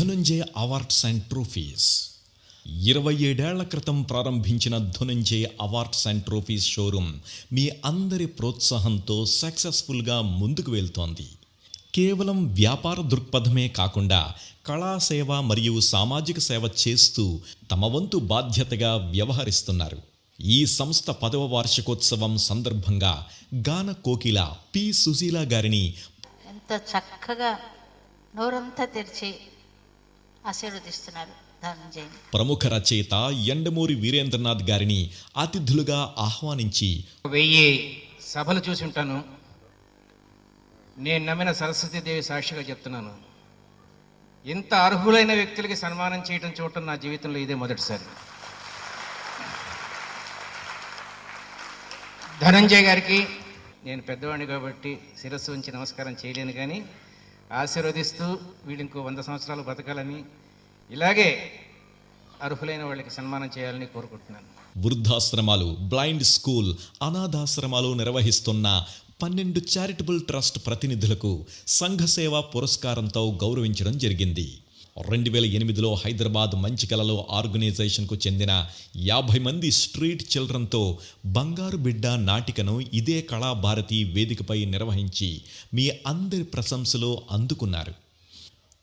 Dhanunjaya awards and trophies 27 ఏళ్ల క్రితం ప్రారంభించిన Dhananjaya awards and trophies showroom మీ అందరి ప్రోత్సాహంతో సక్సెస్ఫుల్గా ముందుకు వెళ్తోంది. కేవలం వ్యాపార దృక్పథమే కాకుండా కళాసేవ మరియు సామాజిక సేవ చేస్తూ తమ వంతు బాధ్యతగా వ్యవహరిస్తున్నారు. ఈ సంస్థ 10వ వార్షికోత్సవం సందర్భంగా గాన కోకిల పి సుశీల గారిని ఎంత చక్కగా నోరంతా తెరిచి ఆశీర్వదిస్తున్నారు. ప్రముఖ రచయిత యండమూరి వీరేంద్రనాథ్ గారిని అతిథులుగా ఆహ్వానించి 1000 సభలు చూసి ఉంటాను. నేను నమ్మిన సరస్వతీదేవి సాక్షిగా చెప్తున్నాను, ఇంత అర్హులైన వ్యక్తులకి సన్మానం చేయడం చూడటం నా జీవితంలో ఇదే మొదటిసారి. ధనంజయ్ గారికి నేను పెద్దవాడిని కాబట్టి శిరస్సు ఉంచి నమస్కారం చేయలేను, కానీ ఆశీర్వదిస్తూ వీళ్ళు ఇంకో 100 సంవత్సరాలు బతకాలని, ఇలాగే అర్హులైన వాళ్ళకి సన్మానం చేయాలని కోరుకుంటున్నాను. వృద్ధాశ్రమాలు, బ్లైండ్ స్కూల్, అనాథాశ్రమాలు నిర్వహిస్తున్న 12 చారిటబుల్ ట్రస్ట్ ప్రతినిధులకు సంఘ సేవా పురస్కారంతో గౌరవించడం జరిగింది. 2008లో హైదరాబాద్ మంచికలలో ఆర్గనైజేషన్కు చెందిన 50 మంది స్ట్రీట్ చిల్డ్రన్తో బంగారు బిడ్డ నాటికను ఇదే కళాభారతి వేదికపై నిర్వహించి మీ అందరి ప్రశంసలు అందుకున్నారు.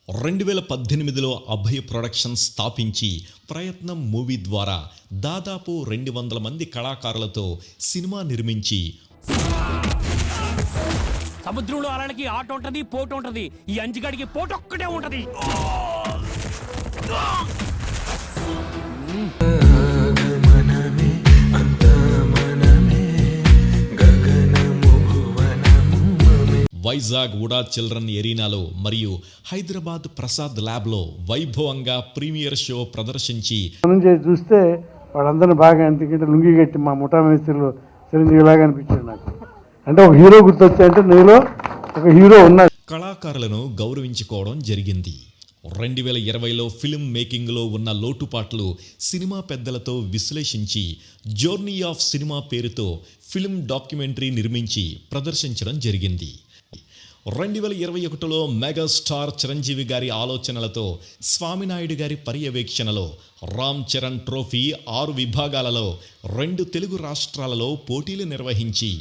2018లో అభయ ప్రొడక్షన్స్ స్థాపించి ప్రయత్నం మూవీ ద్వారా దాదాపు 200 మంది కళాకారులతో సినిమా నిర్మించి సముద్రంలో అలలకి ఆట ఉంటది, పోటు ఉంటది, ఈ అంజిగాడికి పోటు ఒక్కటే ఉంటది. వైజాగ్ ఉడా చిల్డ్రన్ ఎరీనాలో మరియు హైదరాబాద్ ప్రసాద్ ల్యాబ్లో వైభవంగా ప్రీమియర్ షో ప్రదర్శించి చూస్తే వాళ్ళందరినీ బాగా ఎందుకంటే లుంగి కట్టి మా ముఠా మేస్త్రులు చిరంజీవిలాగా అనిపించాడు నాకు. అంటే ఒక హీరో గుర్తొచ్చాయంటే నీలో ఒక హీరో ఉన్నాడు. కళాకారులను గౌరవించుకోవడం జరిగింది. 2020లో ఫిల్మ్ మేకింగ్లో ఉన్న లోటుపాట్లు సినిమా పెద్దలతో విశ్లేషించి జర్నీ ఆఫ్ సినిమా పేరుతో ఫిల్మ్ డాక్యుమెంటరీ నిర్మించి ప్రదర్శించడం జరిగింది. 2021లో మెగాస్టార్ చిరంజీవి గారి ఆలోచనలతో స్వామినాయుడు గారి పర్యవేక్షణలో రామ్ చరణ్ ట్రోఫీ 6 విభాగాలలో 2 తెలుగు రాష్ట్రాలలో పోటీలు నిర్వహించి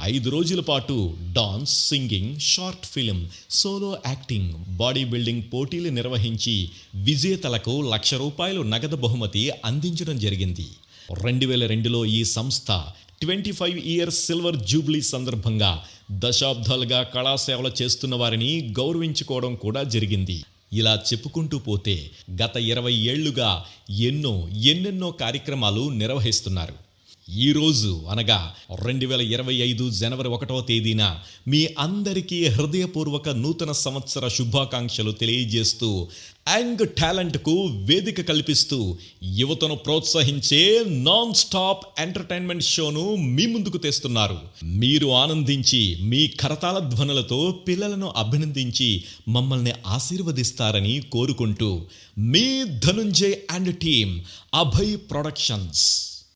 5 రోజుల పాటు dance, singing, short film, solo acting, body building పోటీలు నిర్వహించి విజేతలకు ₹1,00,000 నగదు బహుమతి అందించడం జరిగింది. 2002లో ఈ సంస్థ 25 ఇయర్స్ సిల్వర్ జూబ్లీ సందర్భంగా దశాబ్దాలుగా కళాసేవలు చేస్తున్న వారిని గౌరవించుకోవడం కూడా జరిగింది. ఇలా చెప్పుకుంటూ పోతే గత 20 ఏళ్లుగా ఎన్నెన్నో కార్యక్రమాలు నిర్వహిస్తున్నారు. ఈరోజు అనగా 2025 జనవరి 1వ తేదీన మీ అందరికీ హృదయపూర్వక నూతన సంవత్సర శుభాకాంక్షలు తెలియజేస్తూ యంగ్ టాలెంట్కు వేదిక కల్పిస్తూ యువతను ప్రోత్సహించే నాన్ స్టాప్ ఎంటర్టైన్మెంట్ షోను మీ ముందుకు తెస్తున్నారు. మీరు ఆనందించి మీ కరతాళ ధ్వనులతో పిల్లలను అభినందించి మమ్మల్ని ఆశీర్వదిస్తారని కోరుకుంటూ మీ Dhananjay and team Abhay productions.